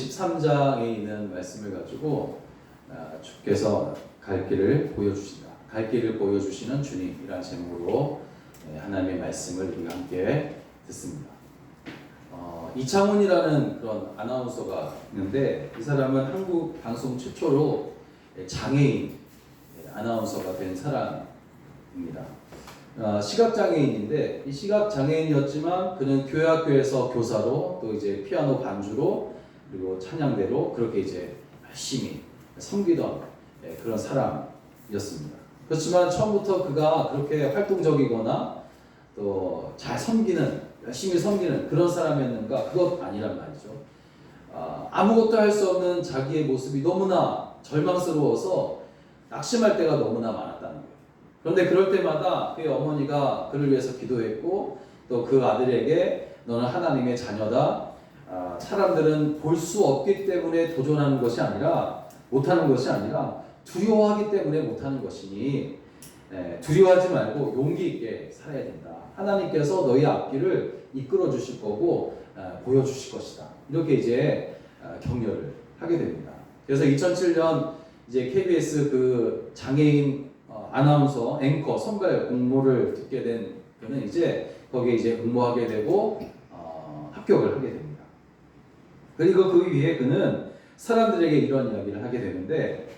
53장에 있는 말씀을 가지고 주께서 갈 길을 보여주신다. 갈 길을 보여주시는 주님이라는 제목으로 하나님의 말씀을 우리가 함께 듣습니다. 이창훈이라는 그런 아나운서가 있는데 이 사람은 한국 방송 최초로 장애인 아나운서가 된 사람입니다. 시각장애인인데 이 시각장애인이었지만 그는 교회학교에서 교사로 또 이제 피아노 반주로 그리고 찬양대로 그렇게 이제 열심히 섬기던 그런 사람이었습니다. 그렇지만 처음부터 그가 그렇게 활동적이거나 또 잘 섬기는 열심히 섬기는 그런 사람이었는가? 그것 아니란 말이죠. 아무것도 할 수 없는 자기의 모습이 너무나 절망스러워서 낙심할 때가 너무나 많았다는 거예요. 그런데 그럴 때마다 그의 어머니가 그를 위해서 기도했고 또 그 아들에게 너는 하나님의 자녀다. 사람들은 볼 수 없기 때문에 도전하는 것이 아니라 못하는 것이 아니라 두려워하기 때문에 못하는 것이니 두려워하지 말고 용기 있게 살아야 된다. 하나님께서 너희 앞길을 이끌어 주실 거고 보여주실 것이다. 이렇게 이제 격려를 하게 됩니다. 그래서 2007년 이제 KBS 그 장애인 아나운서 앵커 선발 공모를 듣게 된 그는 이제 거기에 이제 응모하게 되고 합격을 하게 됩니다. 그리고 그 위에 그는 사람들에게 이런 이야기를 하게 되는데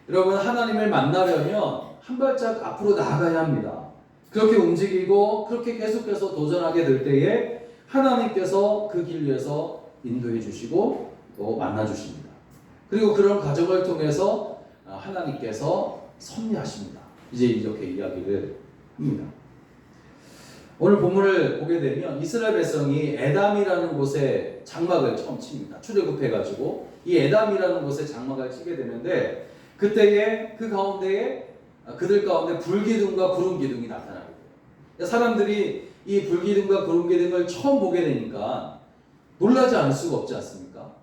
여러분 하나님을 만나려면 한 발짝 앞으로 나아가야 합니다. 그렇게 움직이고 그렇게 계속해서 도전하게 될 때에 하나님께서 그 길 위에서 인도해 주시고 또 만나 주십니다. 그리고 그런 과정을 통해서 하나님께서 섭리하십니다. 이제 이렇게 이야기를 합니다. 오늘 본문을 보게 되면 이스라엘 백성이 에담이라는 곳에 장막을 처음 칩니다. 출애굽해가지고 이 에담이라는 곳에 장막을 치게 되는데 그때에 그 가운데에 그들 가운데 불기둥과 구름기둥이 나타나게 돼요. 사람들이 이 불기둥과 구름기둥을 처음 보게 되니까 놀라지 않을 수가 없지 않습니까?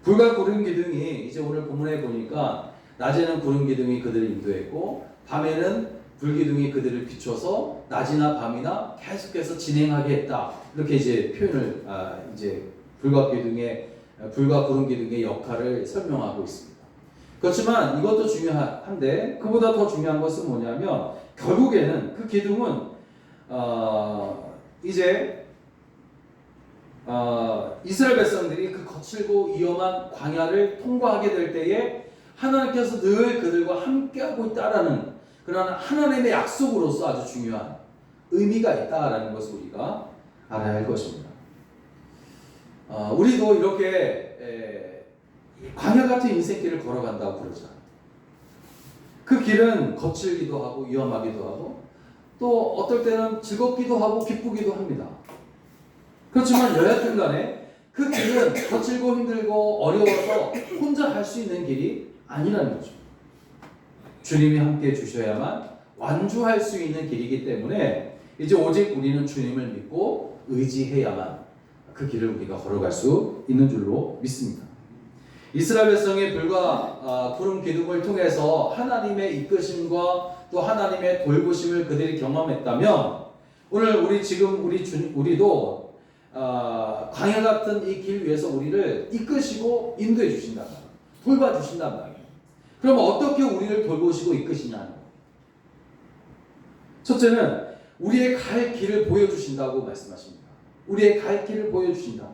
불과 구름기둥이 이제 오늘 본문에 보니까 낮에는 구름기둥이 그들을 인도했고 밤에는 불기둥이 그들을 비춰서 낮이나 밤이나 계속해서 진행하게 했다. 이렇게 이제 표현을 이제 불과 구름기둥의 역할을 설명하고 있습니다. 그렇지만 이것도 중요한데 그보다 더 중요한 것은 뭐냐면 결국에는 그 기둥은 이제 이스라엘 백성들이 그 거칠고 위험한 광야를 통과하게 될 때에 하나님께서 늘 그들과 함께하고 있다라는 그런 하나님의 약속으로서 아주 중요한 의미가 있다라는 것을 우리가 알아야 할 것입니다. 우리도 이렇게 광야 같은 인생길을 걸어간다고 그러잖아요. 그 길은 거칠기도 하고 위험하기도 하고 또 어떨 때는 즐겁기도 하고 기쁘기도 합니다. 그렇지만 여하튼 간에 그 길은 거칠고 힘들고 어려워서 혼자 갈 수 있는 길이 아니라는 거죠. 주님이 함께 해 주셔야만 완주할 수 있는 길이기 때문에 이제 오직 우리는 주님을 믿고 의지해야만 그 길을 우리가 걸어갈 수 있는 줄로 믿습니다. 이스라엘 백성의 불과 구름 기둥을 통해서 하나님의 이끄심과 또 하나님의 돌보심을 그들이 경험했다면 오늘 우리도 광야 같은 이 길 위에서 우리를 이끄시고 인도해 주신단 말이에요. 돌봐 주신단 말이에요. 그럼 어떻게 우리를 돌보시고 이끄시냐는 거예요. 첫째는 우리의 갈 길을 보여주신다고 말씀하십니다. 우리의 갈 길을 보여주신다.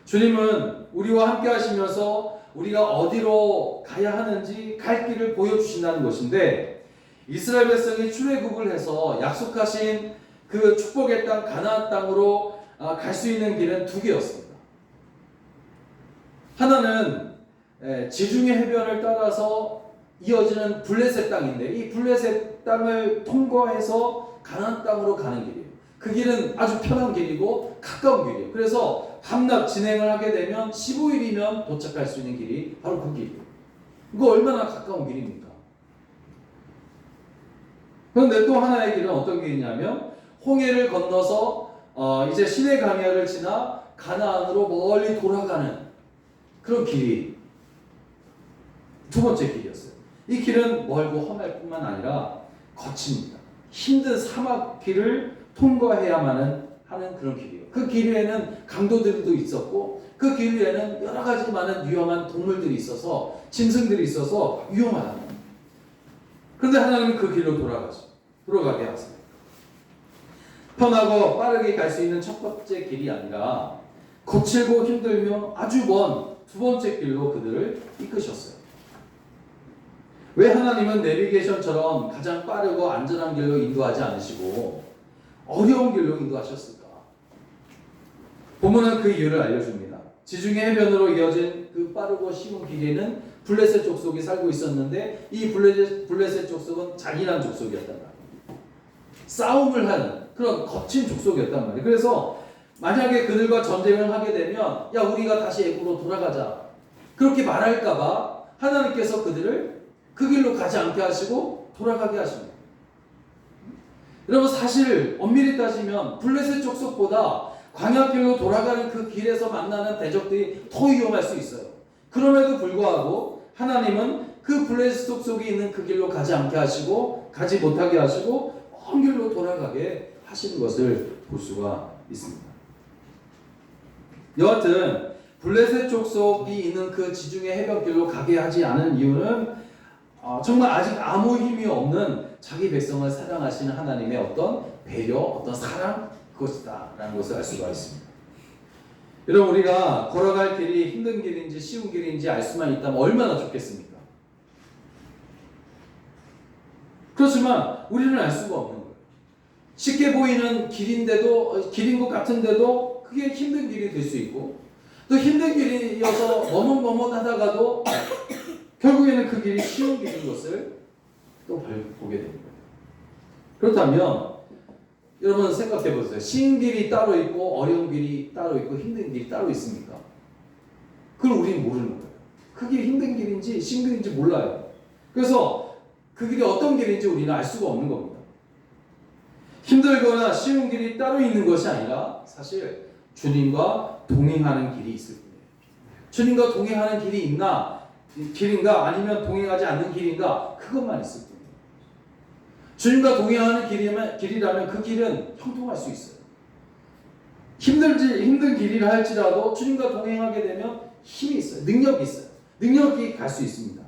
주님은 우리와 함께 하시면서 우리가 어디로 가야 하는지 갈 길을 보여주신다는 것인데 이스라엘 백성이 출애굽을 해서 약속하신 그 축복의 땅 가나안 땅으로 갈 수 있는 길은 두 개였습니다. 하나는 지중해 해변을 따라서 이어지는 블레셋 땅인데 이 블레셋 땅을 통과해서 가나안 땅으로 가는 길이에요. 그 길은 아주 편한 길이고 가까운 길이에요. 그래서 밤낮 진행을 하게 되면 15일이면 도착할 수 있는 길이 바로 그 길이에요. 이거 얼마나 가까운 길입니까? 그런데 또 하나의 길은 어떤 길이냐면 홍해를 건너서 이제 시내 강야를 지나 가나안으로 멀리 돌아가는 그런 길이 두 번째 길이었어요. 이 길은 멀고 험할 뿐만 아니라 거칩니다. 힘든 사막길을 통과해야만 하는 그런 길이에요. 그 길 위에는 강도들도 있었고 그 그 길 위에는 여러 가지 많은 위험한 동물들이 있어서, 짐승들이 있어서 위험하다. 그런데 하나님은 그 길로 돌아가게 하세요. 편하고 빠르게 갈 수 있는 첫 번째 길이 아니라 거칠고 힘들며 아주 먼 두 번째 길로 그들을 이끄셨어요. 왜 하나님은 내비게이션처럼 가장 빠르고 안전한 길로 인도하지 않으시고 어려운 길로 인도하셨을까? 본문은 그 이유를 알려줍니다. 지중해 해변으로 이어진 그 빠르고 쉬운 길에는 블레셋 족속이 살고 있었는데 이 블레셋 족속은 잔인한 족속이었단 말이에요. 싸움을 하는 그런 거친 족속이었단 말이에요. 그래서 만약에 그들과 전쟁을 하게 되면 야 우리가 다시 애굽으로 돌아가자 그렇게 말할까봐 하나님께서 그들을 그 길로 가지 않게 하시고 돌아가게 하십니다. 여러분 사실 엄밀히 따지면 블레셋 족속보다 광야길로 돌아가는 그 길에서 만나는 대적들이 더 위험할 수 있어요. 그럼에도 불구하고 하나님은 그 블레셋 족속이 있는 그 길로 가지 않게 하시고 가지 못하게 하시고 먼 길로 돌아가게 하시는 것을 볼 수가 있습니다. 여하튼 블레셋 족속이 있는 그 지중해 해변길로 가게 하지 않은 이유는 정말 아직 아무 힘이 없는 자기 백성을 사랑하시는 하나님의 어떤 배려, 어떤 사랑 그것이다라는 것을 알 수가 있습니다. 여러분 우리가 걸어갈 길이 힘든 길인지 쉬운 길인지 알 수만 있다면 얼마나 좋겠습니까? 그렇지만 우리는 알 수가 없는 거예요. 쉽게 보이는 길인데도 길인 것 같은데도 그게 힘든 길이 될 수 있고 또 힘든 길이어서 머뭇머뭇하다가도 결국에는 그 길이 쉬운 길인 것을 또 보게 됩니다. 그렇다면 여러분 생각해 보세요. 쉬운 길이 따로 있고 어려운 길이 따로 있고 힘든 길이 따로 있습니까? 그걸 우리는 모르는 거예요. 그 길이 힘든 길인지 쉬운 길인지 몰라요. 그래서 그 길이 어떤 길인지 우리는 알 수가 없는 겁니다. 힘들거나 쉬운 길이 따로 있는 것이 아니라 사실 주님과 동행하는 길이 있을 뿐이에요. 주님과 동행하는 길인가 아니면 동행하지 않는 길인가 그것만 있을 뿐이에요. 주님과 동행하는 길이라면 그 길은 형통할 수 있어요. 힘든 길이라 할지라도 주님과 동행하게 되면 힘이 있어요. 능력이 있어요. 능력이 갈 수 있습니다.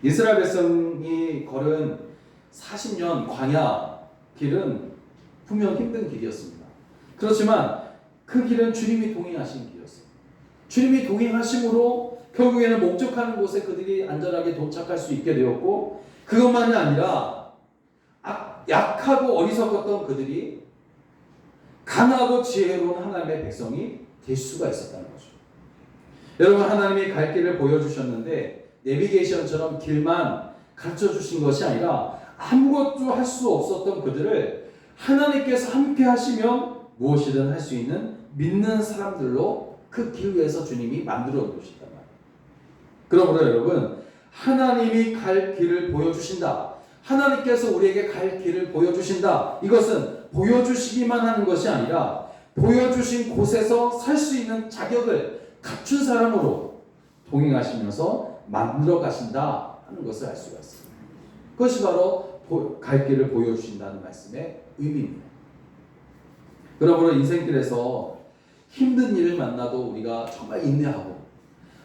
이스라엘 백성이 걸은 40년 광야 길은 분명 힘든 길이었습니다. 그렇지만 그 길은 주님이 동행하신 길이었어요. 주님이 동행하심으로 결국에는 목적하는 곳에 그들이 안전하게 도착할 수 있게 되었고 그것만이 아니라 약하고 어리석었던 그들이 강하고 지혜로운 하나님의 백성이 될 수가 있었다는 거죠. 여러분 하나님이 갈 길을 보여주셨는데 내비게이션처럼 길만 가르쳐 주신 것이 아니라 아무것도 할 수 없었던 그들을 하나님께서 함께 하시면 무엇이든 할 수 있는 믿는 사람들로 그 길 위에서 주님이 만들어 놓으셨단 말이에요. 그러므로 여러분 하나님이 갈 길을 보여주신다. 하나님께서 우리에게 갈 길을 보여주신다. 이것은 보여주시기만 하는 것이 아니라 보여주신 곳에서 살 수 있는 자격을 갖춘 사람으로 동행하시면서 만들어 가신다 하는 것을 알 수가 있습니다. 그것이 바로 갈 길을 보여주신다는 말씀의 의미입니다. 그러므로 인생길에서 힘든 일을 만나도 우리가 정말 인내하고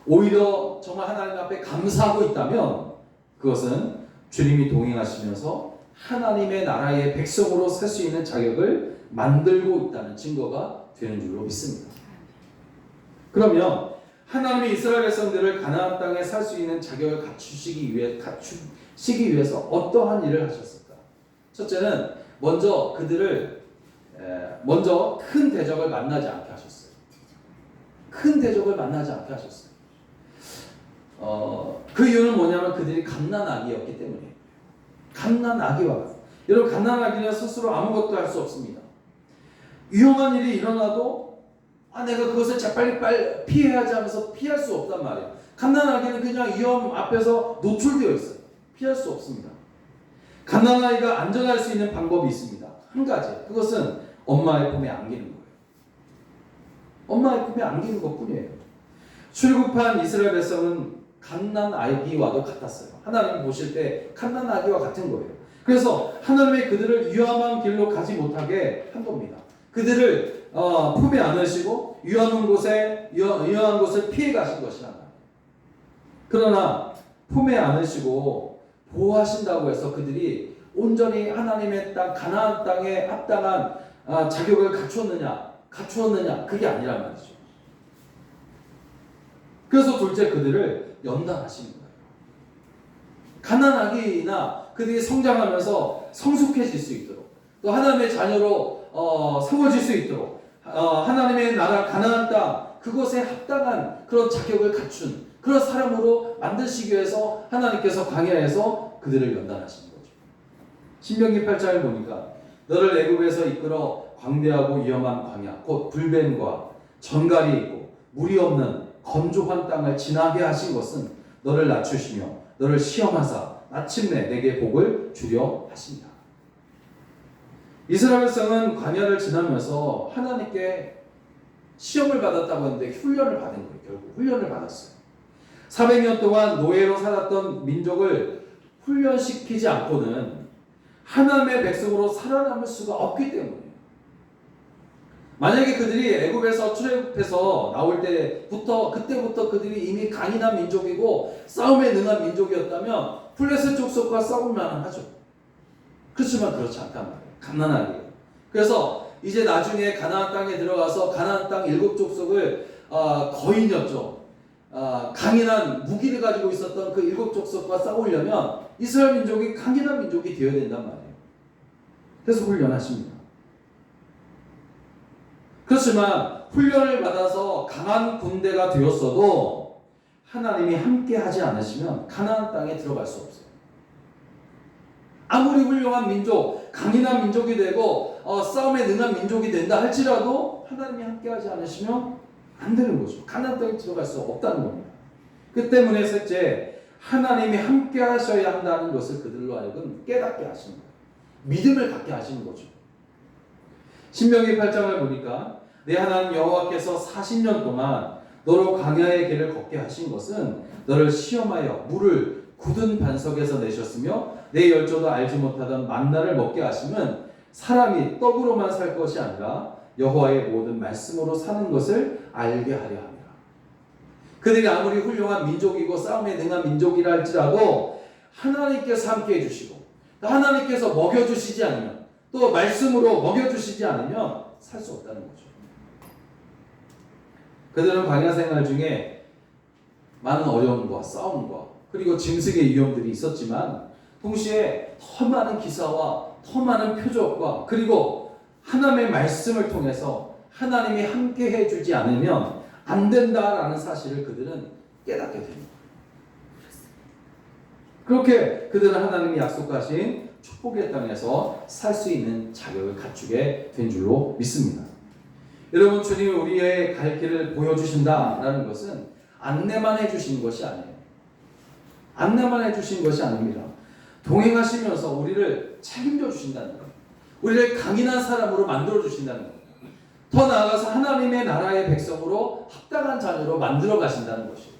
오히려 정말 하나님 앞에 감사하고 있다면 그것은 주님이 동행하시면서 하나님의 나라의 백성으로 살 수 있는 자격을 만들고 있다는 증거가 되는 줄로 믿습니다. 그러면 하나님이 이스라엘 백성들을 가나안 땅에 살 수 있는 자격을 갖추시기 위해서 어떠한 일을 하셨을까? 첫째는 먼저 그들을 큰 대적을 만나지 않게 하셨어요. 큰 대적을 만나지 않게 하셨어요. 그 이유는 뭐냐면 그들이 갓난아기였기 때문이에요. 갓난아기와 여러분 갓난아기는 스스로 아무것도 할 수 없습니다. 위험한 일이 일어나도 내가 그것을 재빨리 피해야지 하면서 피할 수 없단 말이에요. 갓난아기는 그냥 위험 앞에서 노출되어 있어요. 피할 수 없습니다. 갓난아이가 안전할 수 있는 방법이 있습니다. 한 가지. 그것은 엄마의 품에 안기는 거예요. 엄마의 품에 안기는 것뿐이에요. 출국한 이스라엘 백성은 갓난아기와도 같았어요. 하나님이 보실 때 갓난아기와 같은 거예요. 그래서 하나님이 그들을 위험한 길로 가지 못하게 한 겁니다. 그들을 품에 안으시고 위험한 곳을 피해 가신 것이란 말이에요. 그러나 품에 안으시고 보호하신다고 해서 그들이 온전히 하나님의 땅 가나안 땅에 합당한 자격을 갖추었느냐 그게 아니란 말이죠. 그래서 둘째 그들을 연단하시는 거예요. 가난하기나 그들이 성장하면서 성숙해질 수 있도록 또 하나님의 자녀로 세워질 수 있도록 하나님의 나라 가나안 땅 그것에 합당한 그런 자격을 갖춘 그런 사람으로 만드시기 위해서 하나님께서 광야에서 그들을 연단하시는 거죠. 신명기 8장을 보니까 너를 애굽에서 이끌어 광대하고 위험한 광야 곧 불뱀과 전갈이 있고 물이 없는 건조한 땅을 지나게 하신 것은 너를 낮추시며 너를 시험하사 마침내 내게 복을 주려 하시니라. 이스라엘 백성은 광야를 지나면서 하나님께 시험을 받았다고 했는데 훈련을 받은 거예요. 결국 훈련을 받았어요. 400년 동안 노예로 살았던 민족을 훈련시키지 않고는 하나님의 백성으로 살아남을 수가 없기 때문이에요. 만약에 그들이 애굽에서 출애굽해서 나올 그때부터 그들이 이미 강인한 민족이고 싸움에 능한 민족이었다면 블레셋 족속과 싸울 만은 하죠. 그렇지만 그렇지 않단 말이에요. 가난하게. 그래서 이제 나중에 가나안 땅에 들어가서 가나안 땅 7족속을 거인이었죠. 강인한 무기를 가지고 있었던 그 7족속과 싸우려면 이스라엘 민족이 강인한 민족이 되어야 된단 말이에요. 그래서 훈련하십니다. 그렇지만 훈련을 받아서 강한 군대가 되었어도 하나님이 함께 하지 않으시면 가나안 땅에 들어갈 수 없어요. 아무리 훌륭한 민족, 강인한 민족이 되고 싸움에 능한 민족이 된다 할지라도 하나님이 함께 하지 않으시면 안 되는 거죠. 가나안 땅에 들어갈 수 없다는 겁니다. 그 때문에 셋째, 하나님이 함께 하셔야 한다는 것을 그들로 하여금 깨닫게 하시는 거예요. 믿음을 갖게 하시는 거죠. 신명기 8장을 보니까 내 하나님 여호와께서 40년 동안 너로 광야의 길을 걷게 하신 것은 너를 시험하여 물을 굳은 반석에서 내셨으며 내 열조도 알지 못하던 만나를 먹게 하심은 사람이 떡으로만 살 것이 아니라 여호와의 모든 말씀으로 사는 것을 알게 하려 합니다. 그들이 아무리 훌륭한 민족이고 싸움에 능한 민족이라 할지라도 하나님께서 함께 해주시고 하나님께서 먹여주시지 않으면 또 말씀으로 먹여주시지 않으면 살 수 없다는 거죠. 그들은 광야 생활 중에 많은 어려움과 싸움과 그리고 짐승의 위험들이 있었지만 동시에 더 많은 기사와 더 많은 표적과 그리고 하나님의 말씀을 통해서 하나님이 함께 해주지 않으면 안 된다라는 사실을 그들은 깨닫게 됩니다. 그렇게 그들은 하나님이 약속하신 축복의 땅에서 살 수 있는 자격을 갖추게 된 줄로 믿습니다. 여러분, 주님이 우리의 갈 길을 보여주신다라는 것은 안내만 해주시는 것이 아니에요. 안내만 해주시는 것이 아닙니다. 동행하시면서 우리를 책임져 주신다는 거예요. 우리를 강인한 사람으로 만들어 주신다는 거예요. 더 나아가서 하나님의 나라의 백성으로 합당한 자녀로 만들어 가신다는 것이에요.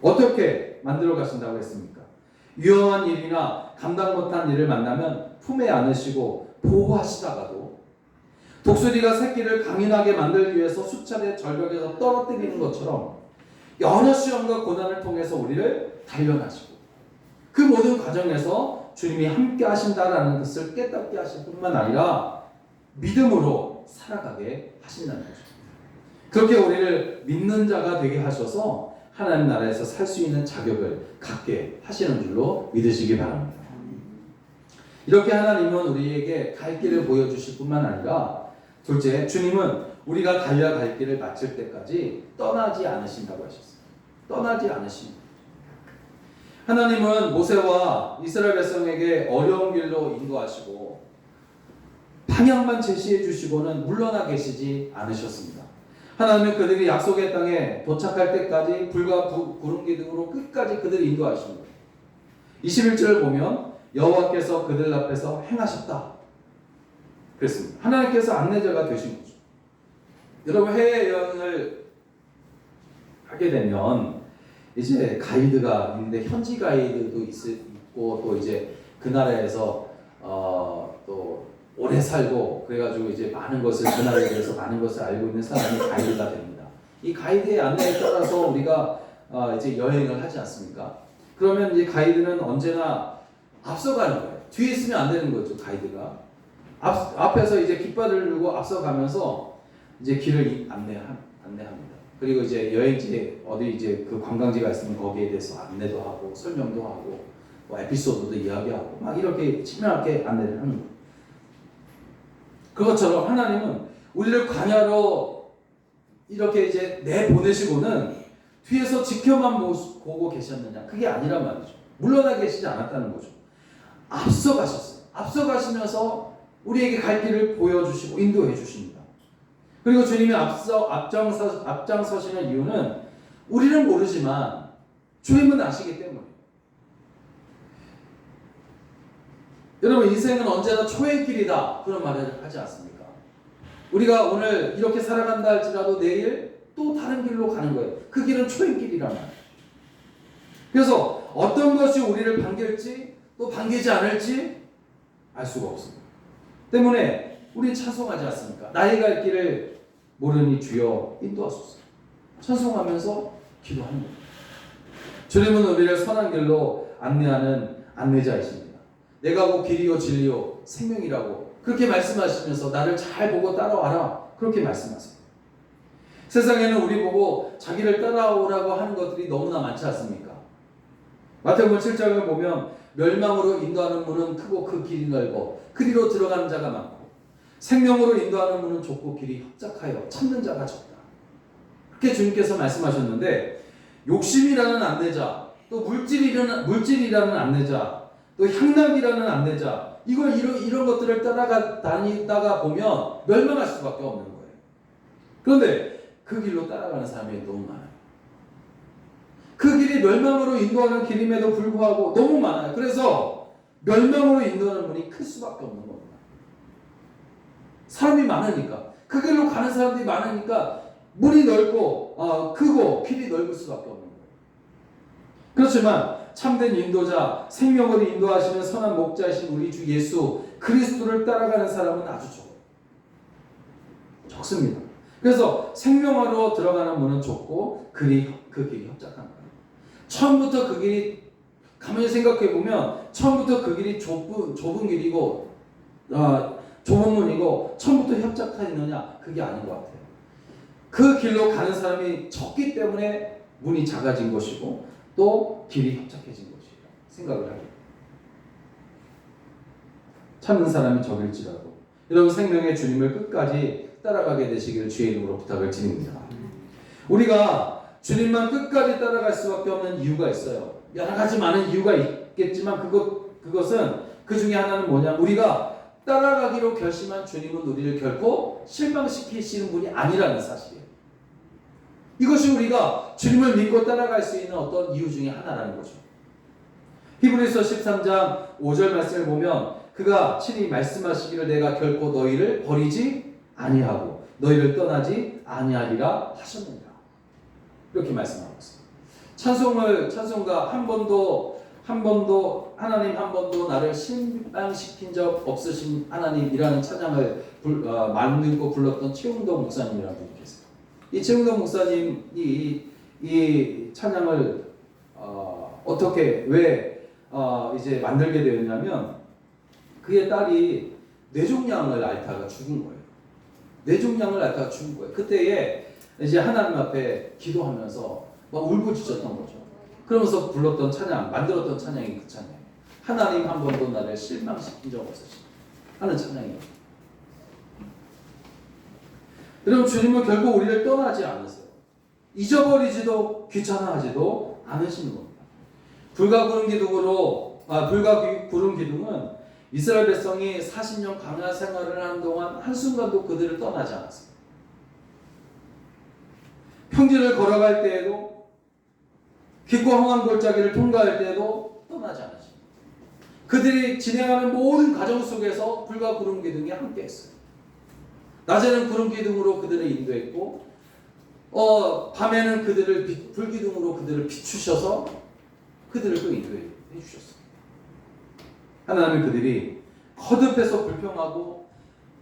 어떻게 만들어 가신다고 했습니까? 위험한 일이나 감당 못한 일을 만나면 품에 안으시고 보호하시다가도 독수리가 새끼를 강인하게 만들기 위해서 수차례 절벽에서 떨어뜨리는 것처럼 여러 시험과 고난을 통해서 우리를 단련하시고 그 모든 과정에서 주님이 함께 하신다라는 것을 깨닫게 하실 뿐만 아니라 믿음으로 살아가게 하신다는 거죠. 그렇게 우리를 믿는 자가 되게 하셔서 하나님 나라에서 살 수 있는 자격을 갖게 하시는 줄로 믿으시기 바랍니다. 이렇게 하나님은 우리에게 갈 길을 보여주실 뿐만 아니라 둘째, 주님은 우리가 가야 갈 길을 마칠 때까지 떠나지 않으신다고 하셨어요. 떠나지 않으십니다. 하나님은 모세와 이스라엘 백성에게 어려운 길로 인도하시고 방향만 제시해 주시고는 물러나 계시지 않으셨습니다. 하나님은 그들이 약속의 땅에 도착할 때까지 불과 구름 기둥으로 끝까지 그들을 인도하신 거예요. 21절을 보면 여호와께서 그들 앞에서 행하셨다 그랬습니다. 하나님께서 안내자가 되신 거죠. 여러분, 해외여행을 하게 되면 이제 가이드가 있는데 현지 가이드도 있고 또 이제 그 나라에서 또 오래 살고 그래가지고 이제 많은 것을 그날에 대해서 많은 것을 알고 있는 사람이 가이드가 됩니다. 이 가이드의 안내에 따라서 우리가 이제 여행을 하지 않습니까? 그러면 이제 가이드는 언제나 앞서가는 거예요. 뒤에 있으면 안 되는 거죠, 가이드가. 앞에서 이제 깃발을 들고 앞서가면서 이제 길을 안내합니다. 그리고 이제 여행지에 어디 이제 그 관광지가 있으면 거기에 대해서 안내도 하고 설명도 하고 뭐 에피소드도 이야기하고 막 이렇게 친밀하게 안내를 하는 거예요. 그것처럼 하나님은 우리를 광야로 이렇게 이제 내보내시고는 뒤에서 지켜만 보고 계셨느냐? 그게 아니란 말이죠. 물러나 계시지 않았다는 거죠. 앞서 가셨어요. 앞서 가시면서 우리에게 갈 길을 보여주시고 인도해 주십니다. 그리고 주님이 앞장서시는 이유는 우리는 모르지만 주님은 아시기 때문에. 여러분, 인생은 언제나 초행길이다 그런 말을 하지 않습니까? 우리가 오늘 이렇게 살아간다 할지라도 내일 또 다른 길로 가는 거예요. 그 길은 초행길이란 말이에요. 그래서 어떤 것이 우리를 반길지 또 반기지 않을지 알 수가 없습니다. 때문에 우리 찬송하지 않습니까? 나의 갈 길을 모르니 주여 인도하소서. 찬송하면서 기도하는 겁니다. 주님은 우리를 선한 길로 안내하는 안내자이십니다. 내가 곧 길이요 진리요 생명이라고 그렇게 말씀하시면서 나를 잘 보고 따라와라 그렇게 말씀하세요. 세상에는 우리 보고 자기를 따라오라고 하는 것들이 너무나 많지 않습니까? 마태복음 7장을 보면 멸망으로 인도하는 문은 크고 그 길이 넓어 그리로 들어가는 자가 많고 생명으로 인도하는 문은 좁고 길이 협착하여 찾는 자가 적다. 그렇게 주님께서 말씀하셨는데 욕심이라는 안내자 또 물질이라는 안내자 또 향락이라는 안내자 이런 것들을 다니다가 보면 멸망할 수밖에 없는 거예요. 그런데 그 길로 따라가는 사람이 너무 많아요. 그 길이 멸망으로 인도하는 길임에도 불구하고 너무 많아요. 그래서 멸망으로 인도하는 문이 클 수밖에 없는 겁니다. 사람이 많으니까 그 길로 가는 사람들이 많으니까 문이 넓고 크고 길이 넓을 수밖에 없는 거예요. 그렇지만 참된 인도자, 생명으로 인도하시는 선한 목자이신 우리 주 예수 그리스도를 따라가는 사람은 아주 적습니다. 그래서 생명으로 들어가는 문은 좁고 그 길이 협착한 거예요. 처음부터 그 길이 가만히 생각해 보면 처음부터 그 길이 좁은 길이고 좁은 문이고 처음부터 협착하였느냐 그게 아닌 것 같아요. 그 길로 가는 사람이 적기 때문에 문이 작아진 것이고 또 길이 협착해진 것이라 생각을 하게. 찾는 사람이 적일지라도 여러분 생명의 주님을 끝까지 따라가게 되시기를 주의 이름으로 부탁을 드립니다. 우리가 주님만 끝까지 따라갈 수밖에 없는 이유가 있어요. 여러 가지 많은 이유가 있겠지만 그것은 그 중에 하나는 뭐냐? 우리가 따라가기로 결심한 주님은 우리를 결코 실망시키시는 분이 아니라는 사실이에요. 이것이 우리가 주님을 믿고 따라갈 수 있는 어떤 이유 중에 하나라는 거죠. 히브리서 13장 5절 말씀을 보면 그가 친히 말씀하시기를 내가 결코 너희를 버리지 아니하고 너희를 떠나지 아니하리라 하셨느니라. 이렇게 말씀하고 있습니다. 찬송가 한 번도 하나님 한 번도 나를 실망시킨 적 없으신 하나님이라는 찬양을 만들고 불렀던 최웅동 목사님이라는 분이 계세요. 이 최웅동 목사님이 이 찬양을 어떻게 왜 이제 만들게 되었냐면 그의 딸이 뇌종양을 앓다가 죽은 거예요. 뇌종양을 앓다가 죽은 거예요. 그때에 이제 하나님 앞에 기도하면서 막 울부짖었던 거죠. 그러면서 불렀던 찬양, 만들었던 찬양이 그 찬양이에요. 하나님 한 번도 나를 실망시킨 적 없으시다 하는 찬양이에요. 여러분 주님은 결국 우리를 떠나지 않으세요. 잊어버리지도 귀찮아하지도 않으시는 겁니다. 불과 구름 기둥은 이스라엘 백성이 40년 광야 생활을 하는 동안 한순간도 그들을 떠나지 않았어요. 평지를 걸어갈 때에도 깊고 험한 골짜기를 통과할 때에도 떠나지 않으십니다. 그들이 진행하는 모든 과정 속에서 불과 구름 기둥이 함께 했어요. 낮에는 구름 기둥으로 그들을 인도했고 밤에는 불기둥으로 그들을 비추셔서 그들을 또 인도해 주셨어요. 하나님은 그들이 거듭해서 불평하고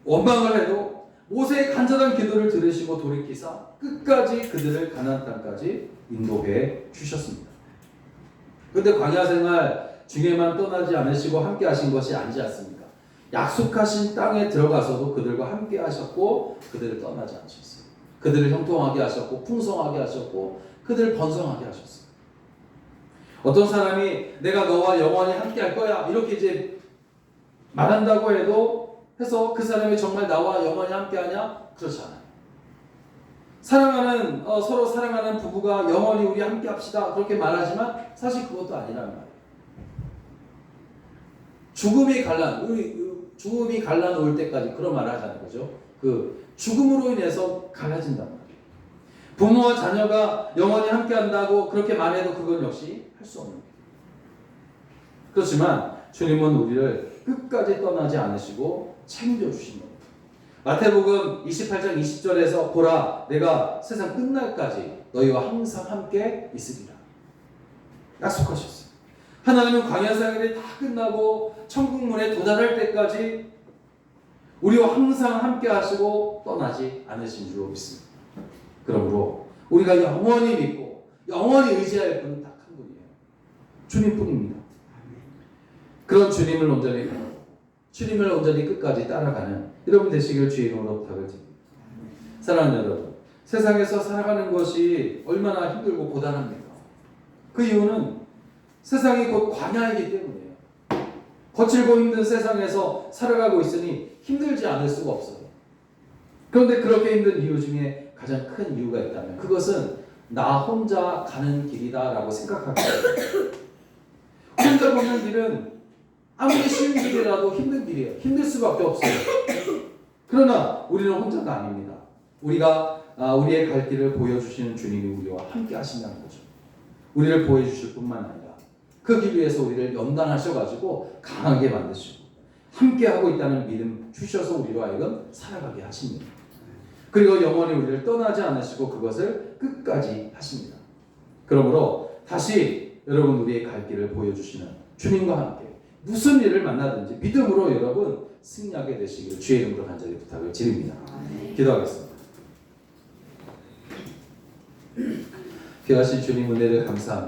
원망을 해도 모세의 간절한 기도를 들으시고 돌이키사 끝까지 그들을 가나안 땅까지 인도해 주셨습니다. 그런데 광야 생활 중에만 떠나지 않으시고 함께 하신 것이 아니지 않습니까? 약속하신 땅에 들어가서도 그들과 함께 하셨고 그들을 떠나지 않으셨어요. 그들을 형통하게 하셨고 풍성하게 하셨고 그들을 번성하게 하셨어요. 어떤 사람이 내가 너와 영원히 함께 할 거야 이렇게 이제 말한다고 해서 그 사람이 정말 나와 영원히 함께 하냐? 그렇지 않아요. 서로 사랑하는 부부가 영원히 우리 함께 합시다 그렇게 말하지만 사실 그것도 아니라는 말이에요. 죽음이 갈라 놓을 때까지 그런 말을 하잖아요. 그죠? 그 죽음으로 인해서 갈라진단 말이에요. 부모와 자녀가 영원히 함께 한다고 그렇게 말해도 그건 역시 할 수 없는 거예요. 그렇지만 주님은 우리를 끝까지 떠나지 않으시고 챙겨주신 겁니다. 마태복음 28장 20절에서 보라 내가 세상 끝날까지 너희와 항상 함께 있으리라 약속하셨어요. 하나님은 광야 생활이 다 끝나고 천국문에 도달할 때까지 우리와 항상 함께 하시고 떠나지 않으신 줄로 믿습니다. 그러므로 우리가 영원히 믿고 영원히 의지할 분은 딱 한 분이에요. 주님뿐입니다. 그런 주님을 온전히 바라보고 주님을 온전히 끝까지 따라가는 여러분 되시길 주의 이름으로 부탁을 드립니다. 사랑하는 여러분, 세상에서 살아가는 것이 얼마나 힘들고 고단합니까? 그 이유는 세상이 곧 광야이기 때문이에요. 거칠고 힘든 세상에서 살아가고 있으니 힘들지 않을 수가 없어요. 그런데 그렇게 힘든 이유 중에 가장 큰 이유가 있다면 그것은 나 혼자 가는 길이다라고 생각하고 혼자 걷는 길은 아무리 쉬운 길이라도 힘든 길이에요. 힘들 수밖에 없어요. 그러나 우리는 혼자가 아닙니다. 우리의 갈 길을 보여주시는 주님이 우리와 함께 하신다는 거죠. 우리를 보여주실 뿐만 아니라 그 길 위에서 우리를 연단하셔가지고 강하게 만드시고 함께하고 있다는 믿음 주셔서 우리로 하여금 살아가게 하십니다. 그리고 영원히 우리를 떠나지 않으시고 그것을 끝까지 하십니다. 그러므로 다시 여러분 우리의 갈 길을 보여주시는 주님과 함께 무슨 일을 만나든지 믿음으로 여러분 승리하게 되시기를 주의 이름으로 간절히 부탁을 드립니다. 기도하겠습니다. 귀하신 주님 은혜를 감사합니다.